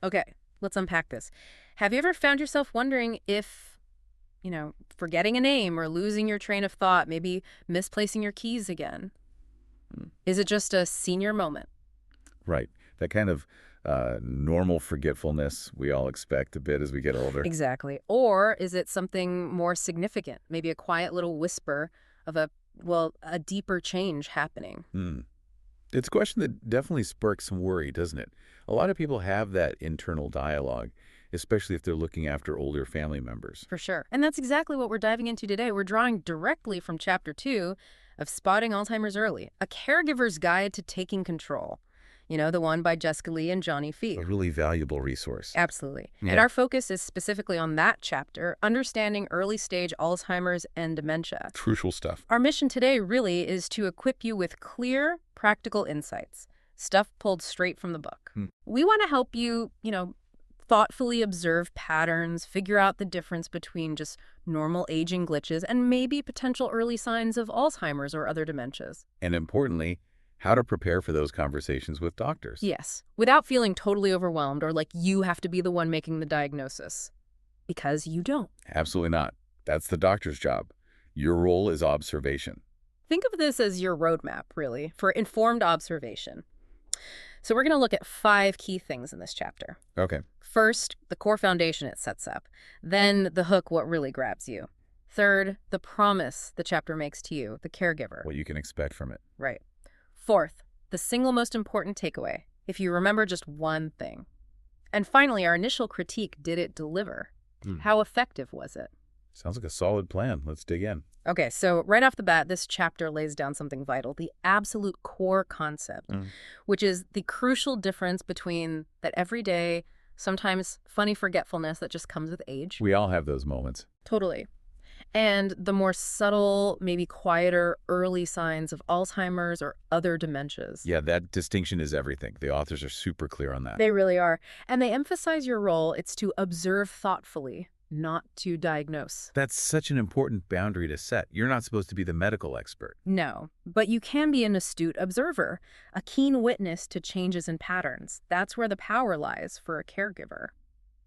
Okay, let's unpack this. Have you ever found yourself wondering if, forgetting a name or losing your train of thought, maybe misplacing your keys again? Mm. Is it just a senior moment? Right. That kind of normal forgetfulness we all expect a bit as we get older. Exactly. Or is it something more significant, maybe a quiet little whisper of a deeper change happening? Hmm. It's a question that definitely sparks some worry, doesn't it? A lot of people have that internal dialogue, especially if they're looking after older family members. For sure. And that's exactly what we're diving into today. We're drawing directly from Chapter 2 of Spotting Alzheimer's Early, A Caregiver's Guide to Taking Control. The one by Jessica Lee and Johnny Fee. A really valuable resource. Absolutely. And Yeah. our focus is specifically on that chapter, understanding early-stage Alzheimer's and dementia. Crucial stuff. Our mission today really is to equip you with clear, practical insights, stuff pulled straight from the book. We want to help you, thoughtfully observe patterns, figure out the difference between just normal aging glitches and maybe potential early signs of Alzheimer's or other dementias. And importantly, how to prepare for those conversations with doctors. Yes, without feeling totally overwhelmed or like you have to be the one making the diagnosis. Because you don't. Absolutely not. That's the doctor's job. Your role is observation. Think of this as your roadmap, really, for informed observation. So we're going to look at 5 key things in this chapter. Okay. First, the core foundation it sets up. Then the hook, what really grabs you. Third, the promise the chapter makes to you, the caregiver. What you can expect from it. Right. Fourth, the single most important takeaway, if you remember just one thing. And finally, our initial critique, did it deliver? How effective was it? Sounds like a solid plan. Let's dig in. Okay, so right off the bat, this chapter lays down something vital, the absolute core concept, which is the crucial difference between that everyday, sometimes funny forgetfulness that just comes with age. We all have those moments. Totally. And the more subtle, maybe quieter, early signs of Alzheimer's or other dementias. Yeah, that distinction is everything. The authors are super clear on that. They really are. And they emphasize your role. It's to observe thoughtfully, not to diagnose. That's such an important boundary to set. You're not supposed to be the medical expert. No, but you can be an astute observer, a keen witness to changes in patterns. That's where the power lies for a caregiver.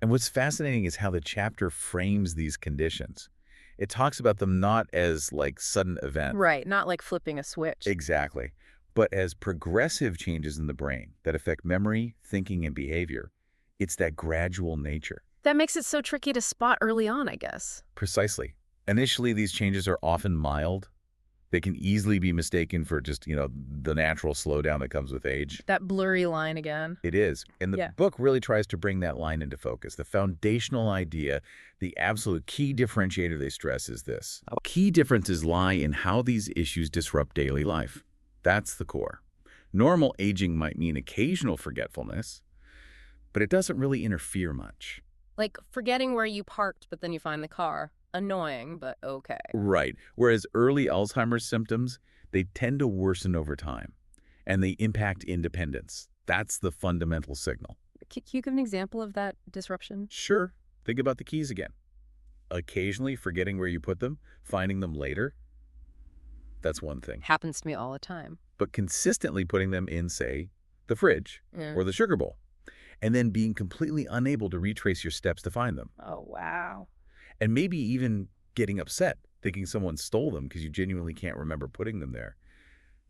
And what's fascinating is how the chapter frames these conditions. It talks about them not as like sudden events. Right, not like flipping a switch. Exactly. But as progressive changes in the brain that affect memory, thinking, and behavior. It's that gradual nature. That makes it so tricky to spot early on, I guess. Precisely. Initially, these changes are often mild. They can easily be mistaken for just, the natural slowdown that comes with age. That blurry line again. It is. And the book really tries to bring that line into focus. The foundational idea, the absolute key differentiator they stress is this. Key differences lie in how these issues disrupt daily life. That's the core. Normal aging might mean occasional forgetfulness, but it doesn't really interfere much. Like forgetting where you parked, but then you find the car. Annoying, but okay. Right. Whereas early Alzheimer's symptoms, they tend to worsen over time, and they impact independence. That's the fundamental signal. Can you give an example of that disruption? Sure. Think about the keys again. Occasionally forgetting where you put them, finding them later. That's one thing. Happens to me all the time. But consistently putting them in, say, the fridge or the sugar bowl, and then being completely unable to retrace your steps to find them. Oh, wow. And maybe even getting upset, thinking someone stole them because you genuinely can't remember putting them there.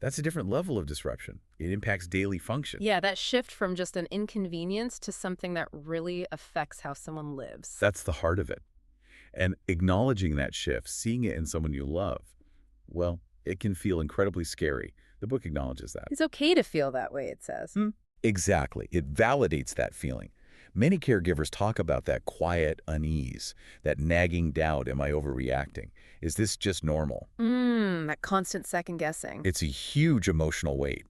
That's a different level of disruption. It impacts daily function. Yeah, that shift from just an inconvenience to something that really affects how someone lives. That's the heart of it. And acknowledging that shift, seeing it in someone you love, well, it can feel incredibly scary. The book acknowledges that. It's okay to feel that way, it says. Exactly. It validates that feeling. Many caregivers talk about that quiet unease, that nagging doubt, am I overreacting? Is this just normal? That constant second guessing. It's a huge emotional weight.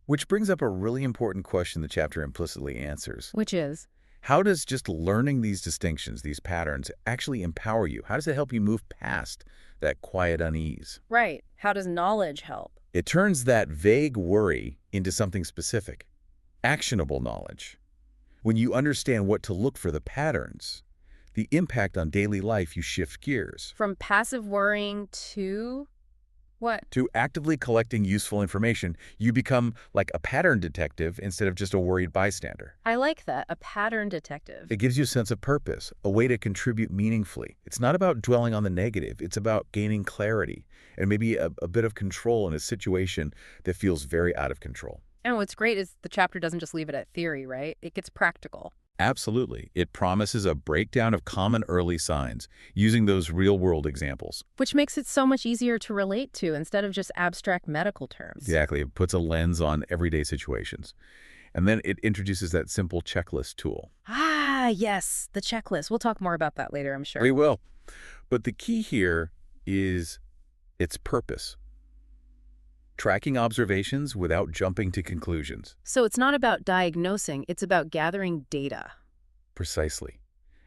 Which brings up a really important question the chapter implicitly answers. Which is? How does just learning these distinctions, these patterns, actually empower you? How does it help you move past that quiet unease? Right. How does knowledge help? It turns that vague worry into something specific, actionable knowledge. When you understand what to look for the patterns, the impact on daily life, you shift gears. From passive worrying to What? To actively collecting useful information, you become like a pattern detective instead of just a worried bystander. I like that, a pattern detective. It gives you a sense of purpose, a way to contribute meaningfully. It's not about dwelling on the negative. It's about gaining clarity and maybe a bit of control in a situation that feels very out of control. And what's great is the chapter doesn't just leave it at theory, right? It gets practical. Absolutely. It promises a breakdown of common early signs using those real-world examples. Which makes it so much easier to relate to instead of just abstract medical terms. Exactly. It puts a lens on everyday situations. And then it introduces that simple checklist tool. Ah, yes, the checklist. We'll talk more about that later, I'm sure. We will. But the key here is its purpose. Tracking observations without jumping to conclusions. So it's not about diagnosing, it's about gathering data. Precisely.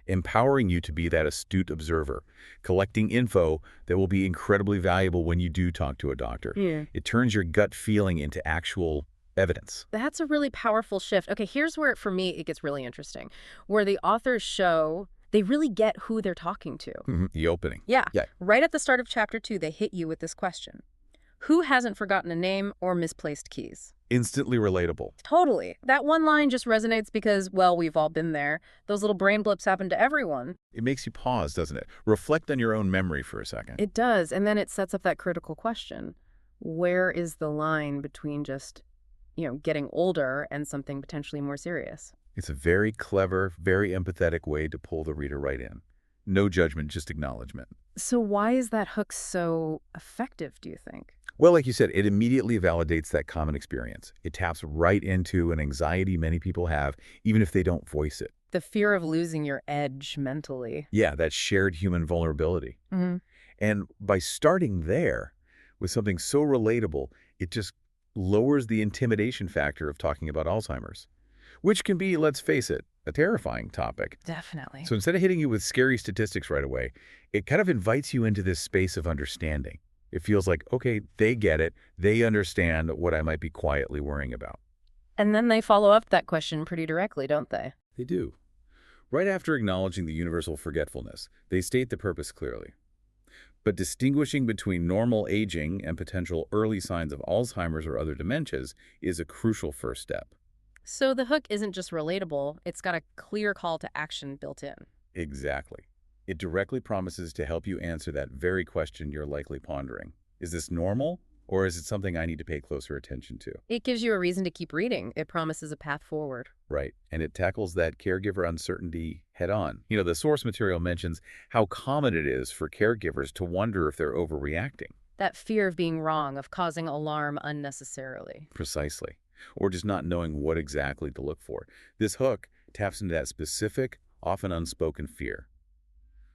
Empowering you to be that astute observer, collecting info that will be incredibly valuable when you do talk to a doctor. Yeah. It turns your gut feeling into actual evidence. That's a really powerful shift. Okay, here's where, for me, it gets really interesting. Where the authors show they really get who they're talking to. The opening. Yeah. Yeah. Right at the start of chapter 2, they hit you with this question. Who hasn't forgotten a name or misplaced keys? Instantly relatable. Totally. That one line just resonates because, well, we've all been there. Those little brain blips happen to everyone. It makes you pause, doesn't it? Reflect on your own memory for a second. It does. And then it sets up that critical question. Where is the line between just, getting older and something potentially more serious? It's a very clever, very empathetic way to pull the reader right in. No judgment, just acknowledgement. So why is that hook so effective, do you think? Well, like you said, it immediately validates that common experience. It taps right into an anxiety many people have, even if they don't voice it. The fear of losing your edge mentally. Yeah, that shared human vulnerability. Mm-hmm. And by starting there with something so relatable, it just lowers the intimidation factor of talking about Alzheimer's, which can be, let's face it, a terrifying topic. Definitely. So instead of hitting you with scary statistics right away, it kind of invites you into this space of understanding. It feels like, okay, they get it. They understand what I might be quietly worrying about. And then they follow up that question pretty directly, don't they? They do. Right after acknowledging the universal forgetfulness, they state the purpose clearly. But distinguishing between normal aging and potential early signs of Alzheimer's or other dementias is a crucial first step. So the hook isn't just relatable, it's got a clear call to action built in. Exactly. It directly promises to help you answer that very question you're likely pondering. Is this normal, or is it something I need to pay closer attention to? It gives you a reason to keep reading. It promises a path forward. Right, and it tackles that caregiver uncertainty head-on. The source material mentions how common it is for caregivers to wonder if they're overreacting. That fear of being wrong, of causing alarm unnecessarily. Precisely. Or just not knowing what exactly to look for. This hook taps into that specific, often unspoken fear.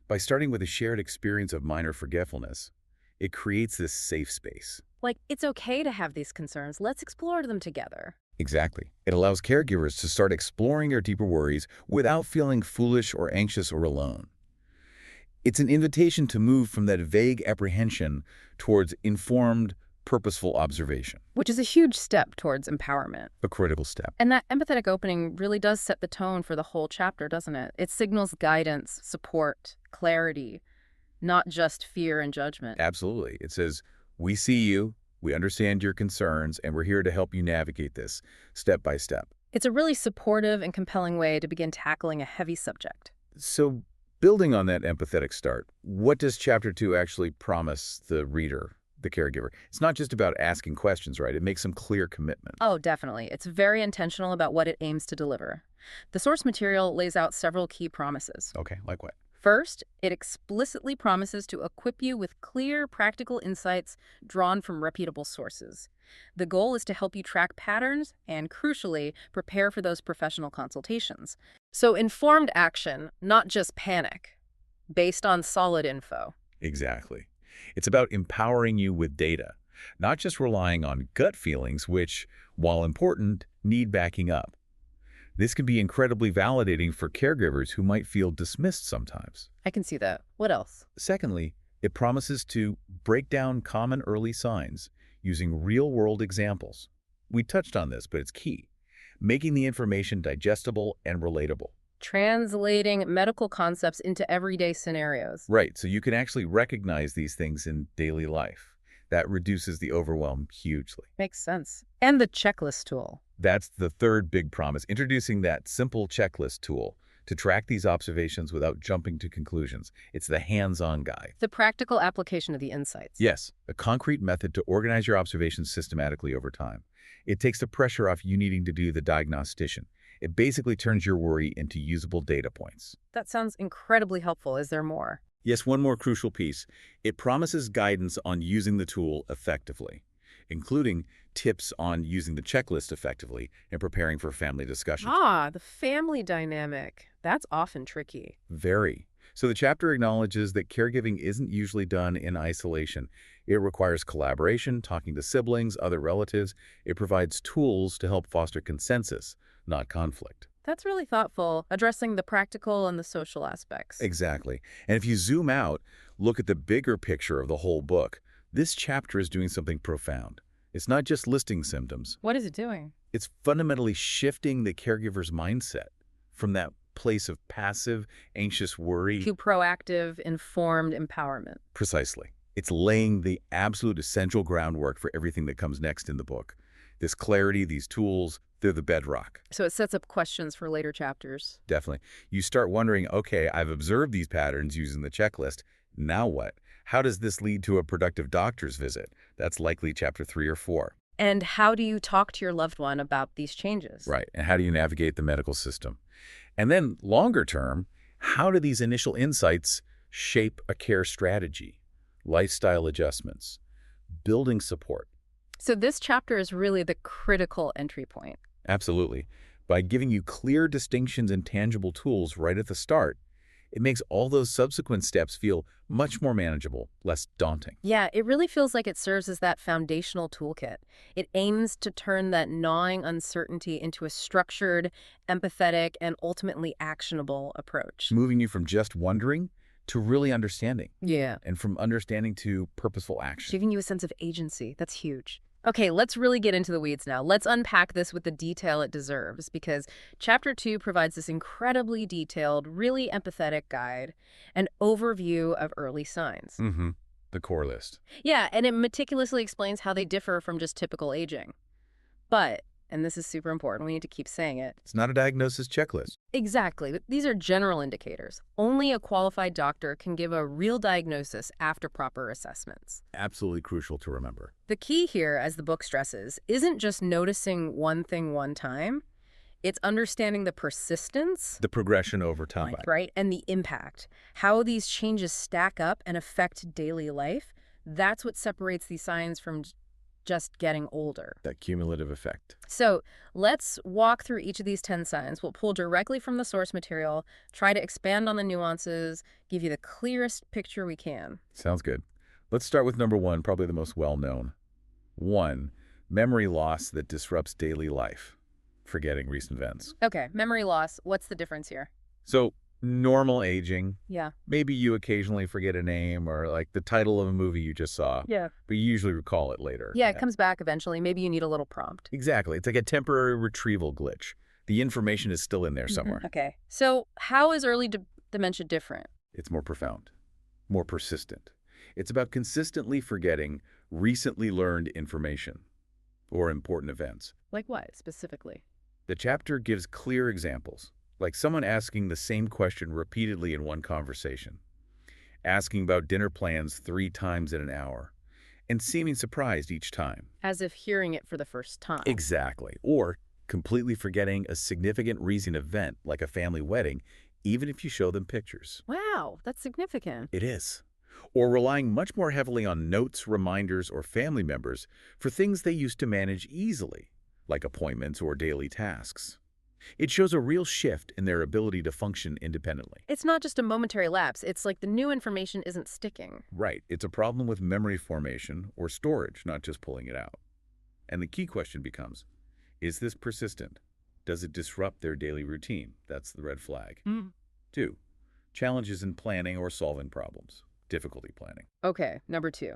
By starting with a shared experience of minor forgetfulness, it creates this safe space. Like, it's okay to have these concerns. Let's explore them together. Exactly. It allows caregivers to start exploring their deeper worries without feeling foolish or anxious or alone. It's an invitation to move from that vague apprehension towards informed, purposeful observation. Which is a huge step towards empowerment. A critical step. And that empathetic opening really does set the tone for the whole chapter, doesn't it? It signals guidance, support, clarity, not just fear and judgment. Absolutely. It says, we see you, we understand your concerns, and we're here to help you navigate this step by step. It's a really supportive and compelling way to begin tackling a heavy subject. So, building on that empathetic start, what does Chapter 2 actually promise the reader, the caregiver? It's not just about asking questions, right? It makes some clear commitment. Oh, definitely. It's very intentional about what it aims to deliver. The source material lays out several key promises. Okay, like what? First, it explicitly promises to equip you with clear, practical insights drawn from reputable sources. The goal is to help you track patterns and, crucially, prepare for those professional consultations. So informed action, not just panic, based on solid info. Exactly. It's about empowering you with data, not just relying on gut feelings, which, while important, need backing up. This can be incredibly validating for caregivers who might feel dismissed sometimes. I can see that. What else? Secondly, it promises to break down common early signs using real-world examples. We touched on this, but it's key. Making the information digestible and relatable. Translating medical concepts into everyday scenarios. Right, so you can actually recognize these things in daily life. That reduces the overwhelm hugely. Makes sense. And the checklist tool. That's the third big promise, introducing that simple checklist tool to track these observations without jumping to conclusions. It's the hands-on guide. The practical application of the insights. Yes, a concrete method to organize your observations systematically over time. It takes the pressure off you needing to do the diagnostician. It basically turns your worry into usable data points. That sounds incredibly helpful. Is there more? Yes, one more crucial piece. It promises guidance on using the tool effectively, including tips on using the checklist effectively and preparing for family discussions. Ah, the family dynamic. That's often tricky. Very. So the chapter acknowledges that caregiving isn't usually done in isolation. It requires collaboration, talking to siblings, other relatives. It provides tools to help foster consensus, not conflict. That's really thoughtful, addressing the practical and the social aspects. Exactly. And if you zoom out, look at the bigger picture of the whole book, this chapter is doing something profound. It's not just listing symptoms. What is it doing? It's fundamentally shifting the caregiver's mindset from that place of passive, anxious worry. To proactive, informed empowerment. Precisely. It's laying the absolute essential groundwork for everything that comes next in the book. This clarity, these tools, they're the bedrock. So it sets up questions for later chapters. Definitely. You start wondering, okay, I've observed these patterns using the checklist. Now what? How does this lead to a productive doctor's visit? That's likely chapter 3 or 4. And how do you talk to your loved one about these changes? Right. And how do you navigate the medical system? And then longer term, how do these initial insights shape a care strategy, lifestyle adjustments, building support? So this chapter is really the critical entry point. Absolutely. By giving you clear distinctions and tangible tools right at the start, it makes all those subsequent steps feel much more manageable, less daunting. Yeah, it really feels like it serves as that foundational toolkit. It aims to turn that gnawing uncertainty into a structured, empathetic, and ultimately actionable approach. Moving you from just wondering to really understanding. Yeah. And from understanding to purposeful action. Giving you a sense of agency. That's huge. Okay, let's really get into the weeds now. Let's unpack this with the detail it deserves, because Chapter 2 provides this incredibly detailed, really empathetic guide, an overview of early signs. Mm-hmm. The core list. Yeah, and it meticulously explains how they differ from just typical aging. But, and this is super important, we need to keep saying it. It's not a diagnosis checklist. Exactly. These are general indicators. Only a qualified doctor can give a real diagnosis after proper assessments. Absolutely crucial to remember. The key here, as the book stresses, isn't just noticing one thing one time. It's understanding the persistence. The progression over time. Right? And the impact. How these changes stack up and affect daily life. That's what separates these signs from just getting older. That cumulative effect. So let's walk through each of these 10 signs. We'll pull directly from the source material, try to expand on the nuances, give you the clearest picture we can. Sounds good. Let's start with number 1, probably the most well-known. 1, memory loss that disrupts daily life. Forgetting recent events. Okay, memory loss. What's the difference here? So, normal aging. Yeah. Maybe you occasionally forget a name or like the title of a movie you just saw. Yeah. But you usually recall it later. Yeah, it comes back eventually. Maybe you need a little prompt. Exactly. It's like a temporary retrieval glitch. The information is still in there somewhere. Okay. So how is early dementia different? It's more profound, more persistent. It's about consistently forgetting recently learned information or important events. Like what, specifically? The chapter gives clear examples, like someone asking the same question repeatedly in one conversation, asking about dinner plans 3 times in an hour, and seeming surprised each time. As if hearing it for the first time. Exactly. Or completely forgetting a significant recent event, like a family wedding, even if you show them pictures. Wow, that's significant. It is. Or relying much more heavily on notes, reminders, or family members for things they used to manage easily, like appointments or daily tasks. It shows a real shift in their ability to function independently. It's not just a momentary lapse. It's like the new information isn't sticking. Right. It's a problem with memory formation or storage, not just pulling it out. And the key question becomes, is this persistent? Does it disrupt their daily routine? That's the red flag. 2, challenges in planning or solving problems. Difficulty planning. Okay, number 2.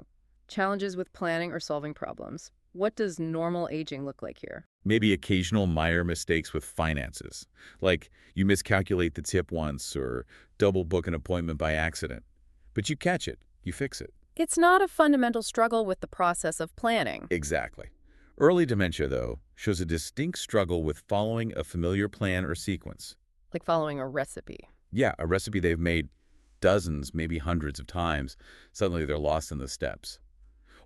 Challenges with planning or solving problems. What does normal aging look like here? Maybe occasional minor mistakes with finances, like you miscalculate the tip once or double book an appointment by accident. But you catch it, you fix it. It's not a fundamental struggle with the process of planning. Exactly. Early dementia, though, shows a distinct struggle with following a familiar plan or sequence. Like following a recipe. Yeah, a recipe they've made dozens, maybe hundreds of times. Suddenly they're lost in the steps.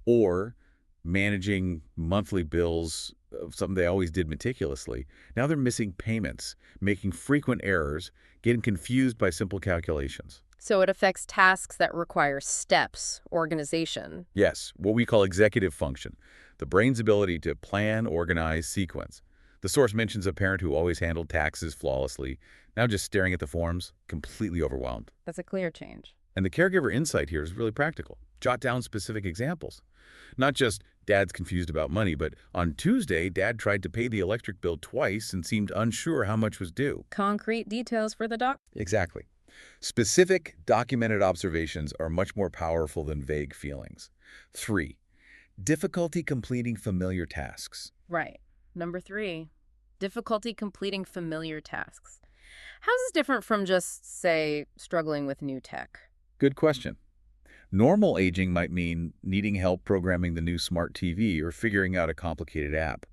Or managing monthly bills of something they always did meticulously. Now they're missing payments, making frequent errors, getting confused by simple calculations. So it affects tasks that require steps, organization. Yes, what we call executive function, the brain's ability to plan, organize, sequence. The source mentions a parent who always handled taxes flawlessly, now just staring at the forms, completely overwhelmed. That's a clear change. And the caregiver insight here is really practical. Jot down specific examples. Not just dad's confused about money, but on Tuesday, dad tried to pay the electric bill twice and seemed unsure how much was due. Concrete details for the doc. Exactly. Specific, documented observations are much more powerful than vague feelings. 3. Difficulty completing familiar tasks. Right. Number 3, difficulty completing familiar tasks. How's this different from just, say, struggling with new tech? Good question. Normal aging might mean needing help programming the new smart TV or figuring out a complicated app.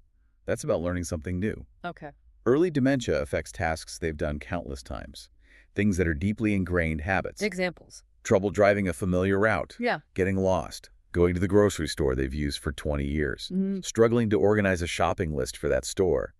That's about learning something new. Okay. Early dementia affects tasks they've done countless times. Things that are deeply ingrained habits. Examples. Trouble driving a familiar route. Yeah. Getting lost. Going to the grocery store they've used for 20 years. Struggling to organize a shopping list for that store.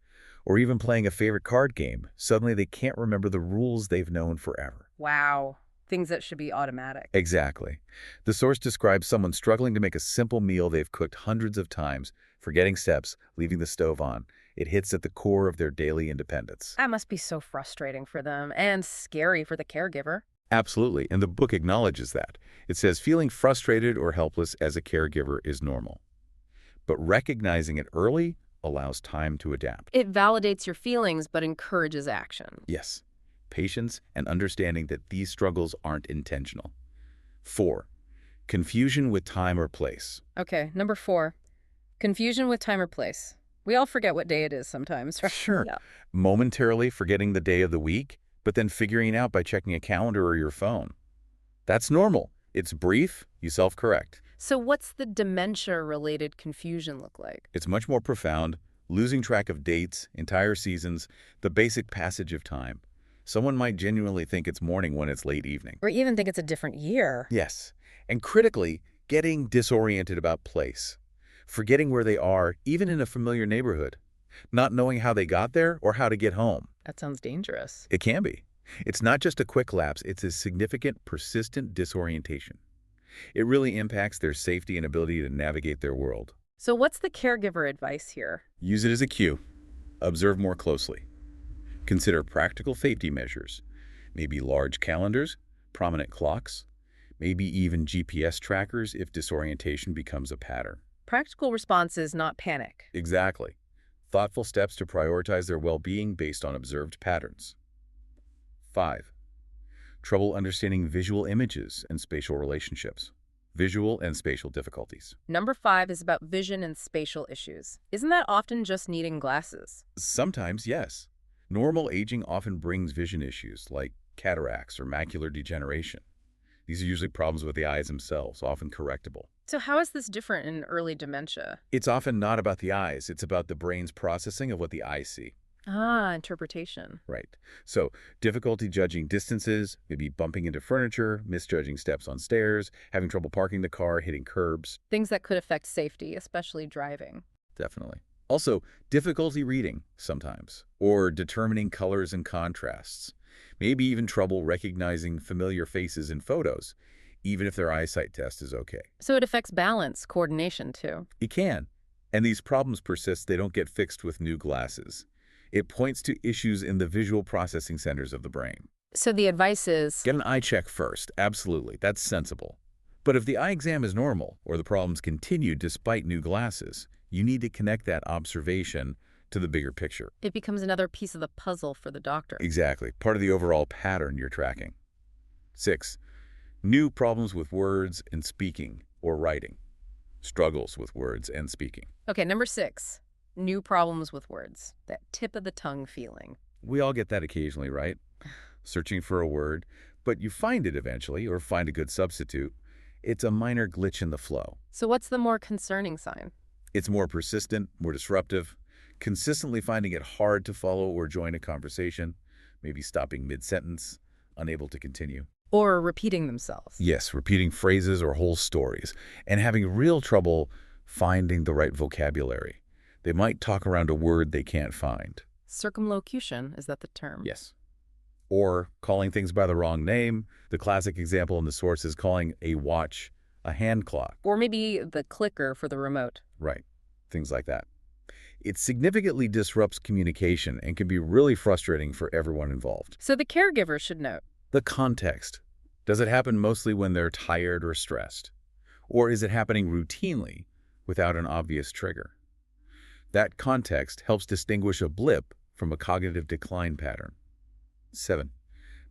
Or even playing a favorite card game. Suddenly they can't remember the rules they've known forever. Wow. Things that should be automatic. Exactly. The source describes someone struggling to make a simple meal they've cooked hundreds of times, forgetting steps, leaving the stove on. It hits at the core of their daily independence. That must be so frustrating for them and scary for the caregiver. Absolutely, and the book acknowledges that. It says feeling frustrated or helpless as a caregiver is normal. But recognizing it early allows time to adapt. It validates your feelings but encourages action. Yes, patience and understanding that these struggles aren't intentional. 4. Confusion with time or place. Okay, number 4, confusion with time or place. We all forget what day it is sometimes, right? Sure. Yeah. Momentarily forgetting the day of the week, but then figuring it out by checking a calendar or your phone. That's normal. It's brief, you self-correct. So what's the dementia-related confusion look like? It's much more profound, losing track of dates, entire seasons, the basic passage of time. Someone might genuinely think it's morning when it's late evening. Or even think it's a different year. Yes, and critically, getting disoriented about place. Forgetting where they are, even in a familiar neighborhood. Not knowing how they got there or how to get home. That sounds dangerous. It can be. It's not just a quick lapse, it's a significant, persistent disorientation. It really impacts their safety and ability to navigate their world. So what's the caregiver advice here? Use it as a cue. Observe more closely. Consider practical safety measures. Maybe large calendars, prominent clocks, maybe even GPS trackers if disorientation becomes a pattern. Practical responses, not panic. Exactly. Thoughtful steps to prioritize their well-being based on observed patterns. 5. Trouble understanding visual images and spatial relationships. Visual and spatial difficulties. Number 5 is about vision and spatial issues. Isn't that often just needing glasses? Sometimes, yes. Normal aging often brings vision issues like cataracts or macular degeneration. These are usually problems with the eyes themselves, often correctable. So how is this different in early dementia? It's often not about the eyes, it's about the brain's processing of what the eyes see. Ah, interpretation. Right. So, difficulty judging distances, maybe bumping into furniture, misjudging steps on stairs, having trouble parking the car, hitting curbs. Things that could affect safety, especially driving. Definitely. Also, difficulty reading sometimes, or determining colors and contrasts. Maybe even trouble recognizing familiar faces in photos, even if their eyesight test is okay. So it affects balance, coordination, too. It can. And these problems persist, they don't get fixed with new glasses. It points to issues in the visual processing centers of the brain. So the advice is... Get an eye check first, absolutely, that's sensible. But if the eye exam is normal, or the problems continue despite new glasses, you need to connect that observation to the bigger picture. It becomes another piece of the puzzle for the doctor. Exactly, part of the overall pattern you're tracking. 6. New problems with words and speaking or writing. Struggles with words and speaking. Okay, number 6. New problems with words. That tip of the tongue feeling. We all get that occasionally, right? Searching for a word, but you find it eventually or find a good substitute, It's a minor glitch in the flow. So what's the more concerning sign? It's more persistent, more disruptive, consistently finding it hard to follow or join a conversation, maybe stopping mid-sentence, unable to continue. Or repeating themselves? Yes, repeating phrases or whole stories, and having real trouble finding the right vocabulary. They might talk around a word they can't find. Circumlocution, is that the term? Yes. Or calling things by the wrong name. The classic example in the source is calling a watch a hand clock. Or maybe the clicker for the remote. Right. Things like that. It significantly disrupts communication and can be really frustrating for everyone involved. So the caregiver should note. The context. Does it happen mostly when they're tired or stressed? Or is it happening routinely without an obvious trigger? That context helps distinguish a blip from a cognitive decline pattern. 7.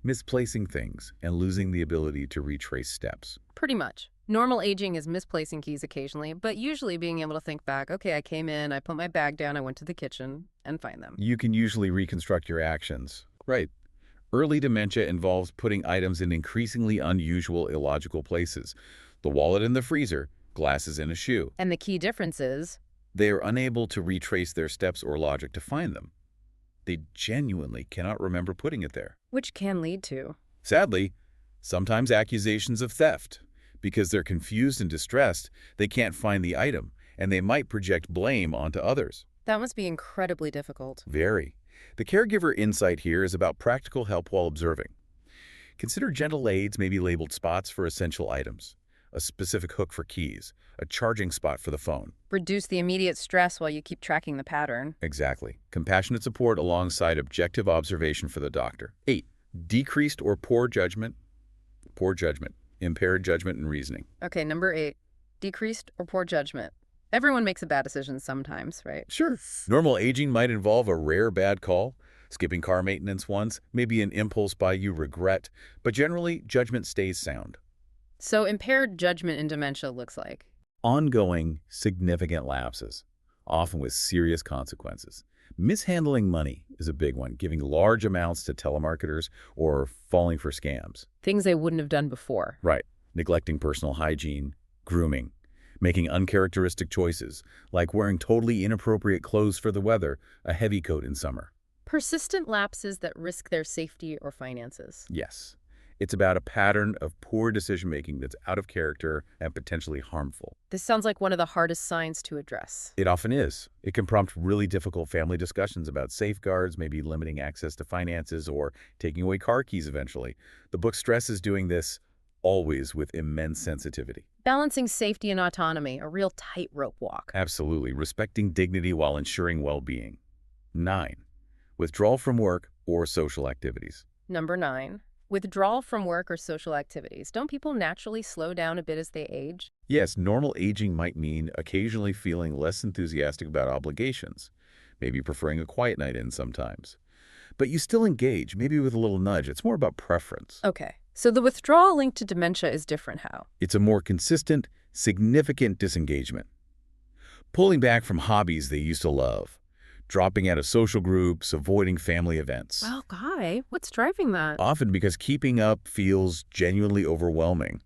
Misplacing things and losing the ability to retrace steps. Pretty much. Normal aging is misplacing keys occasionally, but usually being able to think back, okay, I came in, I put my bag down, I went to the kitchen, and find them. You can usually reconstruct your actions. Right. Early dementia involves putting items in increasingly unusual, illogical places. The wallet in the freezer, glasses in a shoe. And the key difference is? They are unable to retrace their steps or logic to find them. They genuinely cannot remember putting it there. Which can lead to? Sadly, sometimes accusations of theft. Because they're confused and distressed, they can't find the item, and they might project blame onto others. That must be incredibly difficult. Very. The caregiver insight here is about practical help while observing. Consider gentle aids, maybe labeled spots for essential items, a specific hook for keys, a charging spot for the phone. Reduce the immediate stress while you keep tracking the pattern. Exactly. Compassionate support alongside objective observation for the doctor. 8. Decreased or poor judgment. Poor judgment. Impaired judgment and reasoning. Okay, number 8. Decreased or poor judgment. Everyone makes a bad decision sometimes, right? Sure. Normal aging might involve a rare bad call, skipping car maintenance once, maybe an impulse buy you regret, but generally, judgment stays sound. So impaired judgment in dementia looks like? Ongoing, significant lapses, often with serious consequences. Mishandling money is a big one, giving large amounts to telemarketers or falling for scams. Things they wouldn't have done before. Right. Neglecting personal hygiene, grooming, making uncharacteristic choices, like wearing totally inappropriate clothes for the weather, a heavy coat in summer. Persistent lapses that risk their safety or finances. Yes. It's about a pattern of poor decision-making that's out of character and potentially harmful. This sounds like one of the hardest signs to address. It often is. It can prompt really difficult family discussions about safeguards, maybe limiting access to finances or taking away car keys eventually. The book stresses doing this always with immense sensitivity. Balancing safety and autonomy, a real tightrope walk. Absolutely. Respecting dignity while ensuring well-being. 9. Withdrawal from work or social activities. Number 9. Withdrawal from work or social activities. Don't people naturally slow down a bit as they age? Yes, normal aging might mean occasionally feeling less enthusiastic about obligations, maybe preferring a quiet night in sometimes. But you still engage, maybe with a little nudge. It's more about preference. Okay, so the withdrawal linked to dementia is different how? It's a more consistent, significant disengagement. Pulling back from hobbies they used to love, dropping out of social groups, avoiding family events. Well, Guy, what's driving that? Often because keeping up feels genuinely overwhelming.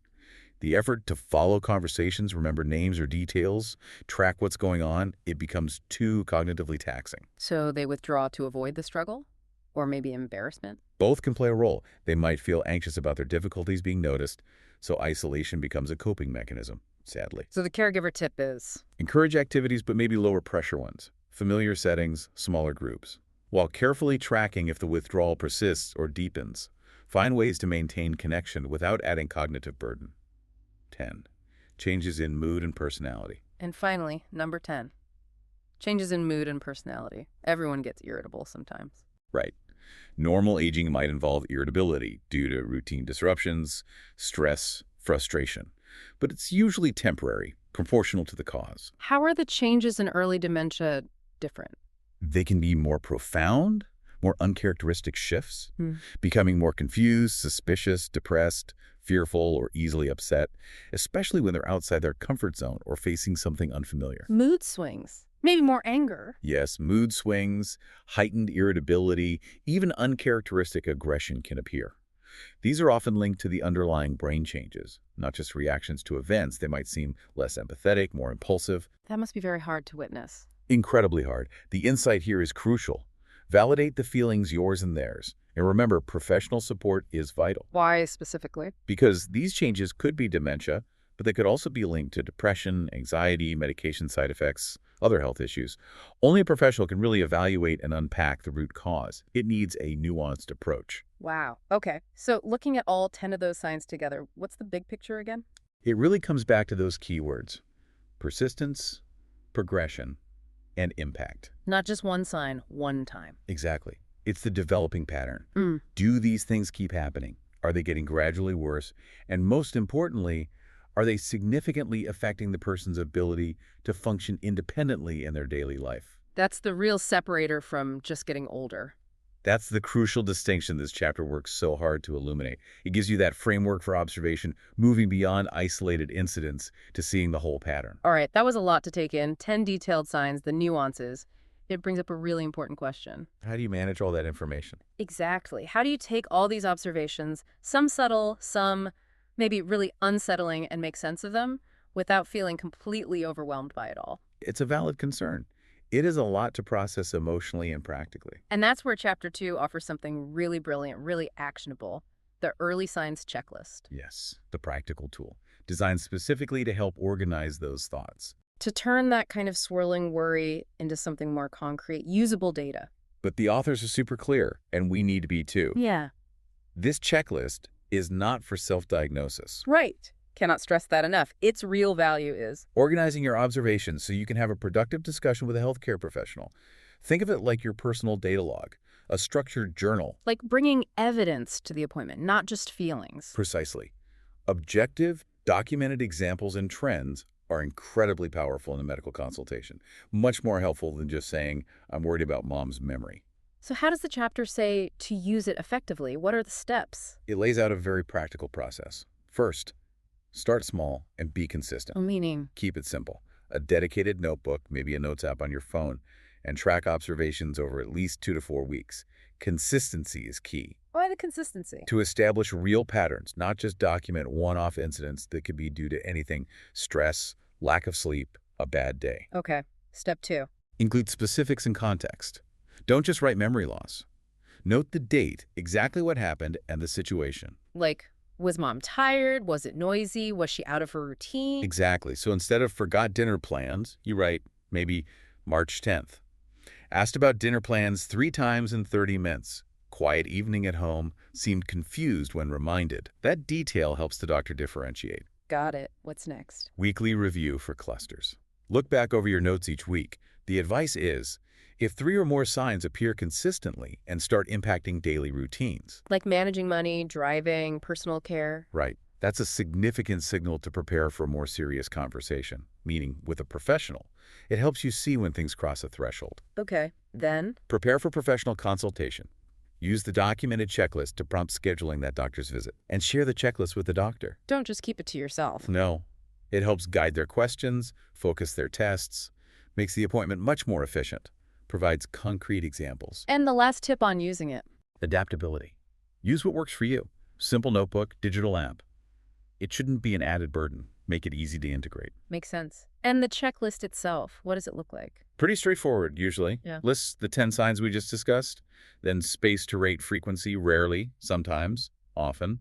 The effort to follow conversations, remember names or details, track what's going on, it becomes too cognitively taxing. So they withdraw to avoid the struggle? Or maybe embarrassment? Both can play a role. They might feel anxious about their difficulties being noticed, so isolation becomes a coping mechanism, sadly. So the caregiver tip is? Encourage activities, but maybe lower pressure ones. Familiar settings, smaller groups. While carefully tracking if the withdrawal persists or deepens, find ways to maintain connection without adding cognitive burden. 10. Changes in mood and personality. And finally, number 10. Changes in mood and personality. Everyone gets irritable sometimes. Right. Normal aging might involve irritability due to routine disruptions, stress, frustration. But it's usually temporary, proportional to the cause. How are the changes in early dementia different? They can be more profound, more uncharacteristic shifts, becoming more confused, suspicious, depressed, fearful, or easily upset, especially when they're outside their comfort zone or facing something unfamiliar. Mood swings. Maybe more anger. Yes, mood swings, heightened irritability, even uncharacteristic aggression can appear. These are often linked to the underlying brain changes, not just reactions to events. They might seem less empathetic, more impulsive. That must be very hard to witness. Incredibly hard. The insight here is crucial. Validate the feelings, yours and theirs. And remember, professional support is vital. Why specifically? Because these changes could be dementia, but they could also be linked to depression, anxiety, medication side effects, other health issues. Only a professional can really evaluate and unpack the root cause. It needs a nuanced approach. Wow. Okay. So looking at all 10 of those signs together, what's the big picture again? It really comes back to those keywords: persistence, progression, and impact. Not just one sign, one time. Exactly. It's the developing pattern. Mm. Do these things keep happening? Are they getting gradually worse? And most importantly, are they significantly affecting the person's ability to function independently in their daily life? That's the real separator from just getting older. That's the crucial distinction this chapter works so hard to illuminate. It gives you that framework for observation, moving beyond isolated incidents to seeing the whole pattern. All right, that was a lot to take in. 10 detailed signs, the nuances. It brings up a really important question. How do you manage all that information? Exactly. How do you take all these observations, some subtle, some maybe really unsettling, and make sense of them without feeling completely overwhelmed by it all? It's a valid concern. It is a lot to process emotionally and practically. And that's where Chapter 2 offers something really brilliant, really actionable, the early signs checklist. Yes, the practical tool, designed specifically to help organize those thoughts. To turn that kind of swirling worry into something more concrete, usable data. But the authors are super clear, and we need to be too. Yeah. This checklist is not for self-diagnosis. Right. Cannot stress that enough. Its real value is Organizing your observations so you can have a productive discussion with a healthcare professional. Think of it like your personal data log, a structured journal. like bringing evidence to the appointment, not just feelings. Precisely. Objective, documented examples and trends are incredibly powerful in a medical consultation. Much more helpful than just saying, I'm worried about mom's memory. So how does the chapter say to use it effectively? What are the steps? It lays out a very practical process. First, start small and be consistent. Meaning? Keep it simple. A dedicated notebook, maybe a notes app on your phone, and track observations over at least 2 to 4 weeks. Consistency is key. Why the consistency? To establish real patterns, not just document one-off incidents that could be due to anything: stress, lack of sleep, a bad day. Okay. Step 2. Include specifics and context. Don't just write memory loss. Note the date, exactly what happened, and the situation. Like, was mom tired? Was it noisy? Was she out of her routine? Exactly. So instead of forgot dinner plans, you write maybe March 10th. Asked about dinner plans 3 times in 30 minutes. Quiet evening at home. Seemed confused when reminded. That detail helps the doctor differentiate. Got it. What's next? Weekly review for clusters. Look back over your notes each week. The advice is, if 3 or more signs appear consistently and start impacting daily routines. Like managing money, driving, personal care. Right. That's a significant signal to prepare for a more serious conversation, meaning with a professional. It helps you see when things cross a threshold. Okay. Then? Prepare for professional consultation. Use the documented checklist to prompt scheduling that doctor's visit, and share the checklist with the doctor. Don't just keep it to yourself. No. It helps guide their questions, focus their tests, makes the appointment much more efficient, provides concrete examples. And the last tip on using it. Adaptability. Use what works for you. Simple notebook, digital app. It shouldn't be an added burden. Make it easy to integrate. Makes sense. And the checklist itself, what does it look like? Pretty straightforward, usually. Yeah. Lists the 10 signs we just discussed, then space to rate frequency, rarely, sometimes, often.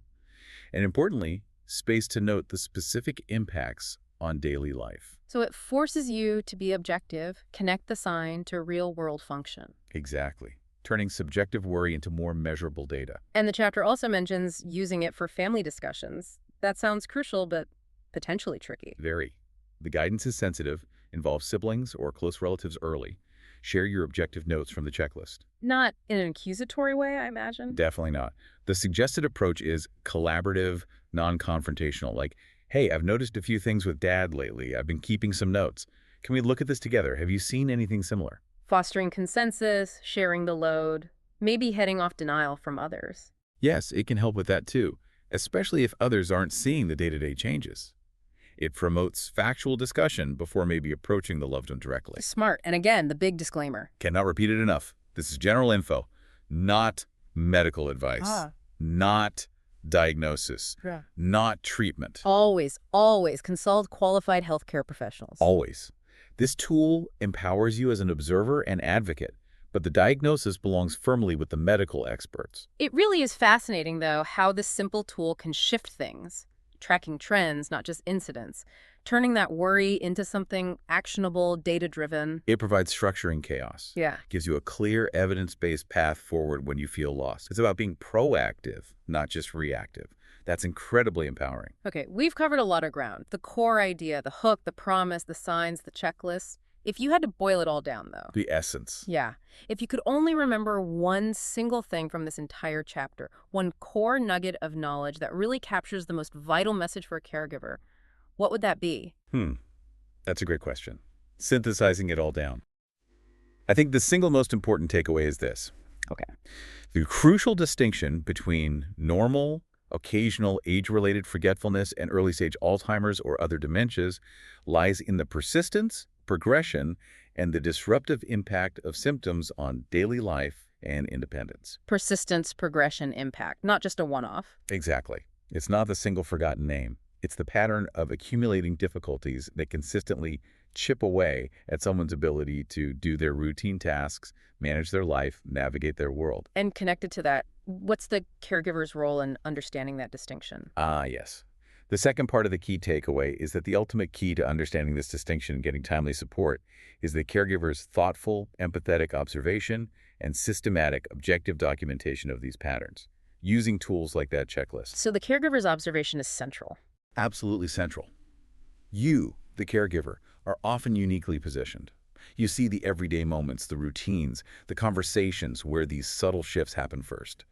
And importantly, space to note the specific impacts on daily life. So it forces you to be objective, connect the sign to real-world function. Exactly. Turning subjective worry into more measurable data. And the chapter also mentions using it for family discussions. That sounds crucial, but potentially tricky. Very. The guidance is sensitive, involves siblings or close relatives early. Share your objective notes from the checklist. Not in an accusatory way, I imagine. Definitely not. The suggested approach is collaborative, non-confrontational, like, hey, I've noticed a few things with Dad lately. I've been keeping some notes. Can we look at this together? Have you seen anything similar? Fostering consensus, sharing the load, maybe heading off denial from others. Yes, it can help with that too, especially if others aren't seeing the day-to-day changes. It promotes factual discussion before maybe approaching the loved one directly. Smart. And again, the big disclaimer. Cannot repeat it enough. This is general info, not medical advice. Not diagnosis, Yeah. not treatment. Always, always consult qualified healthcare professionals. Always. This tool empowers you as an observer and advocate, but the diagnosis belongs firmly with the medical experts. It really is fascinating, though, how this simple tool can shift things, tracking trends, not just incidents, turning that worry into something actionable, data-driven. It provides structure in chaos. Yeah. Gives you a clear, evidence-based path forward when you feel lost. It's about being proactive, not just reactive. That's incredibly empowering. Okay, we've covered a lot of ground. The core idea, the hook, the promise, the signs, the checklists. If you had to boil it all down, though. The essence. Yeah. If you could only remember one single thing from this entire chapter, one core nugget of knowledge that really captures the most vital message for a caregiver, what would that be? That's a great question. Synthesizing it all down. I think the single most important takeaway is this. Okay. The crucial distinction between normal, occasional age-related forgetfulness and early-stage Alzheimer's or other dementias lies in the persistence, progression, and the disruptive impact of symptoms on daily life and independence. Persistence, progression, impact, not just a one-off. Exactly. It's not the single forgotten name. It's the pattern of accumulating difficulties that consistently chip away at someone's ability to do their routine tasks, manage their life, navigate their world. And connected to that, what's the caregiver's role in understanding that distinction? Yes. The second part of the key takeaway is that the ultimate key to understanding this distinction and getting timely support is the caregiver's thoughtful, empathetic observation and systematic, objective documentation of these patterns, using tools like that checklist. So the caregiver's observation is central. Absolutely central. You, the caregiver, are often uniquely positioned. You see the everyday moments, the routines, the conversations where these subtle shifts happen first.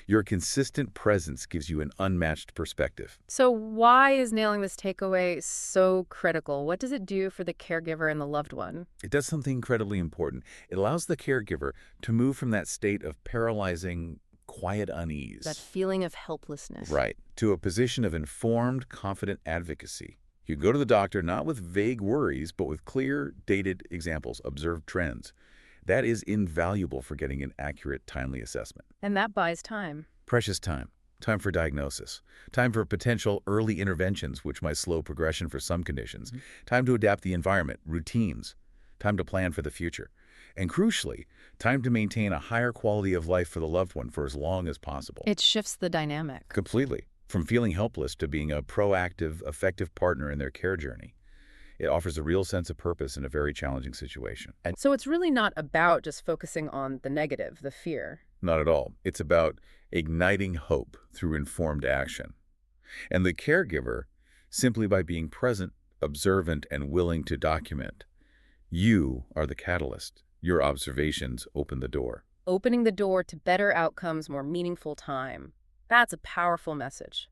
Your consistent presence gives you an unmatched perspective. So why is nailing this takeaway so critical? What does it do for the caregiver and the loved one? It does something incredibly important. It allows the caregiver to move from that state of paralyzing, quiet unease. That feeling of helplessness. Right. To a position of informed, confident advocacy. You go to the doctor not with vague worries, but with clear, dated examples, observed trends. That is invaluable for getting an accurate, timely assessment. And that buys time. Precious time. Time for diagnosis. Time for potential early interventions, which might slow progression for some conditions. Time to adapt the environment, routines. Time to plan for the future. And crucially, time to maintain a higher quality of life for the loved one for as long as possible. It shifts the dynamic. Completely. From feeling helpless to being a proactive, effective partner in their care journey. It offers a real sense of purpose in a very challenging situation. And So it's really not about just focusing on the negative, the fear. not at all. It's about igniting hope through informed action. And the caregiver, simply by being present, observant, and willing to document, you are the catalyst. Your observations open the door. Opening the door to better outcomes, more meaningful time. That's a powerful message.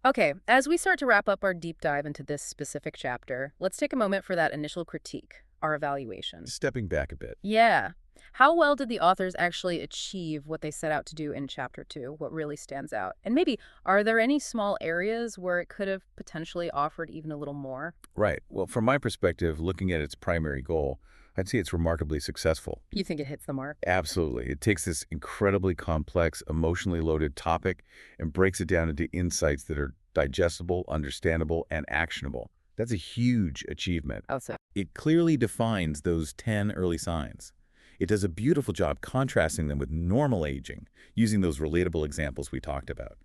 Okay, as we start to wrap up our deep dive into this specific chapter, let's take a moment for that initial critique, our evaluation. Stepping back a bit. Yeah. How well did the authors actually achieve what they set out to do in Chapter 2? What really stands out? And maybe, are there any small areas where it could have potentially offered even a little more? Right. Well, from my perspective, looking at its primary goal, I'd say it's remarkably successful. You think it hits the mark? Absolutely. It takes this incredibly complex, emotionally loaded topic and breaks it down into insights that are digestible, understandable, and actionable. That's a huge achievement. Oh, so. It clearly defines those 10 early signs. It does a beautiful job contrasting them with normal aging, using those relatable examples we talked about.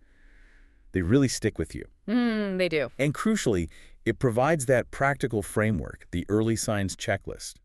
They really stick with you. They do. And crucially, it provides that practical framework, the early signs checklist.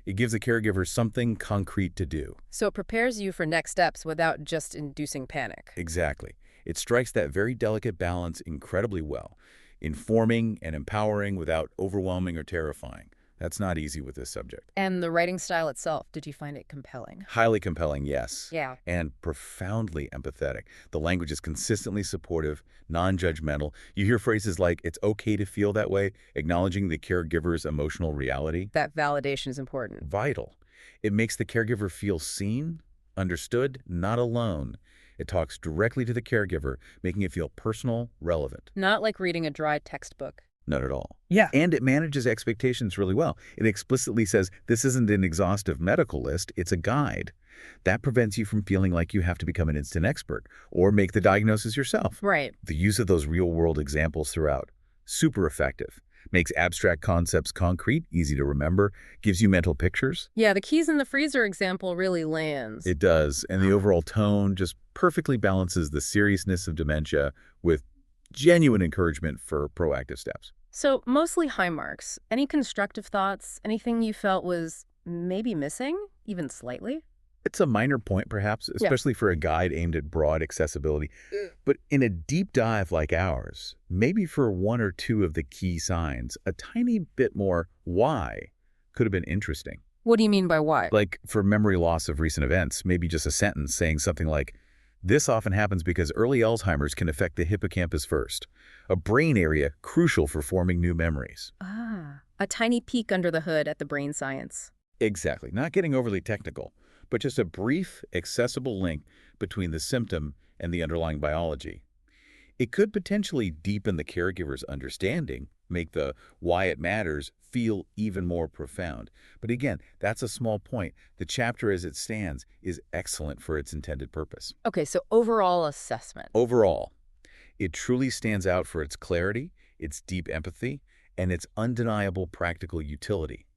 It gives the caregiver something concrete to do. So it prepares you for next steps without just inducing panic. Exactly. It strikes that very delicate balance incredibly well, informing and empowering without overwhelming or terrifying. That's not easy with this subject. And the writing style itself, did you find it compelling? Highly compelling, yes. Yeah. And profoundly empathetic. The language is consistently supportive, non-judgmental. You hear phrases like, it's okay to feel that way, acknowledging the caregiver's emotional reality. That validation is important. Vital. It makes the caregiver feel seen, understood, not alone. It talks directly to the caregiver, making it feel personal, relevant. Not like reading a dry textbook. Not at all. Yeah. And it manages expectations really well. It explicitly says this isn't an exhaustive medical list, it's a guide. That prevents you from feeling like you have to become an instant expert or make the diagnosis yourself. Right. The use of those real-world examples throughout, super effective. Makes abstract concepts concrete, easy to remember, gives you mental pictures. Yeah, the keys in the freezer example really lands. It does, and the overall tone just perfectly balances the seriousness of dementia with genuine encouragement for proactive steps. So, mostly high marks. Any constructive thoughts? Anything you felt was maybe missing, even slightly? It's a minor point, perhaps, especially for a guide aimed at broad accessibility. But in a deep dive like ours, maybe for one or two of the key signs, a tiny bit more why could have been interesting. What do you mean by why? Like for memory loss of recent events, maybe just a sentence saying something like, this often happens because early Alzheimer's can affect the hippocampus first, a brain area crucial for forming new memories. Ah, a tiny peek under the hood at the brain science. Exactly. Not getting overly technical, but just a brief, accessible link between the symptom and the underlying biology. It could potentially deepen the caregiver's understanding, make the why it matters feel even more profound. But again, that's a small point. The chapter as it stands is excellent for its intended purpose. Okay, so overall assessment. Overall, it truly stands out for its clarity, its deep empathy, and its undeniable practical utility.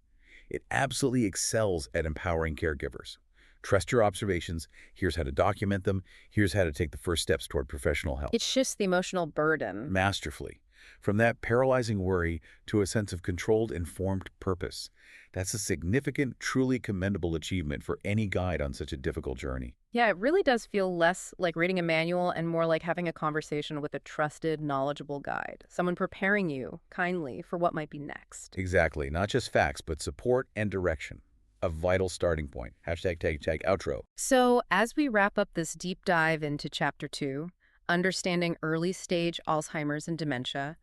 It absolutely excels at empowering caregivers. Trust your observations. Here's how to document them. Here's how to take the first steps toward professional help. It shifts the emotional burden. Masterfully. From that paralyzing worry to a sense of controlled, informed purpose. That's a significant, truly commendable achievement for any guide on such a difficult journey. Yeah, it really does feel less like reading a manual and more like having a conversation with a trusted, knowledgeable guide. Someone preparing you, kindly, for what might be next. Exactly. Not just facts, but support and direction. A vital starting point. Hashtag tag outro. So as we wrap up this deep dive into Chapter 2, Understanding Early Stage Alzheimer's and Dementia,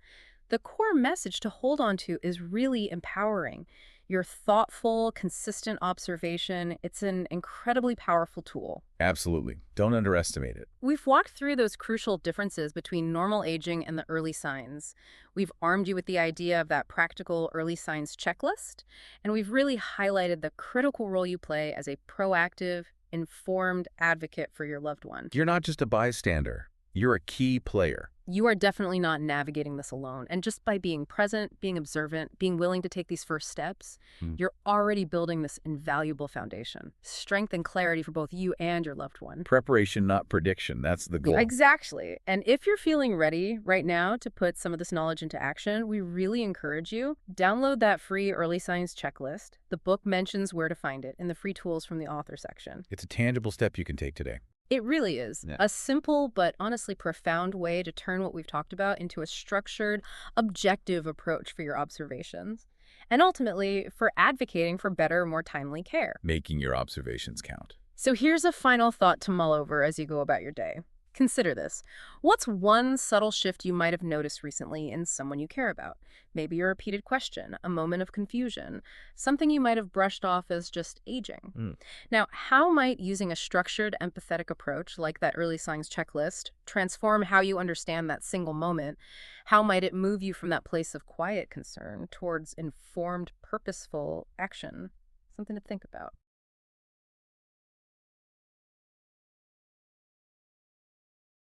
the core message to hold on to is really empowering. Your thoughtful, consistent observation, it's an incredibly powerful tool. Absolutely. Don't underestimate it. We've walked through those crucial differences between normal aging and the early signs. We've armed you with the idea of that practical early signs checklist, and we've really highlighted the critical role you play as a proactive, informed advocate for your loved one. You're not just a bystander. You're a key player. You are definitely not navigating this alone. And just by being present, being observant, being willing to take these first steps, you're already building this invaluable foundation. Strength and clarity for both you and your loved one. Preparation, not prediction. That's the goal. Exactly. And if you're feeling ready right now to put some of this knowledge into action, we really encourage you, download that free early signs checklist. The book mentions where to find it in the free tools from the author section. It's a tangible step you can take today. It really is. Yeah. A simple but honestly profound way to turn what we've talked about into a structured, objective approach for your observations. And ultimately, for advocating for better, more timely care. Making your observations count. So here's a final thought to mull over as you go about your day. Consider this. What's one subtle shift you might have noticed recently in someone you care about? Maybe a repeated question, a moment of confusion, something you might have brushed off as just aging. Now, how might using a structured, empathetic approach like that early signs checklist transform how you understand that single moment? How might it move you from that place of quiet concern towards informed, purposeful action? Something to think about.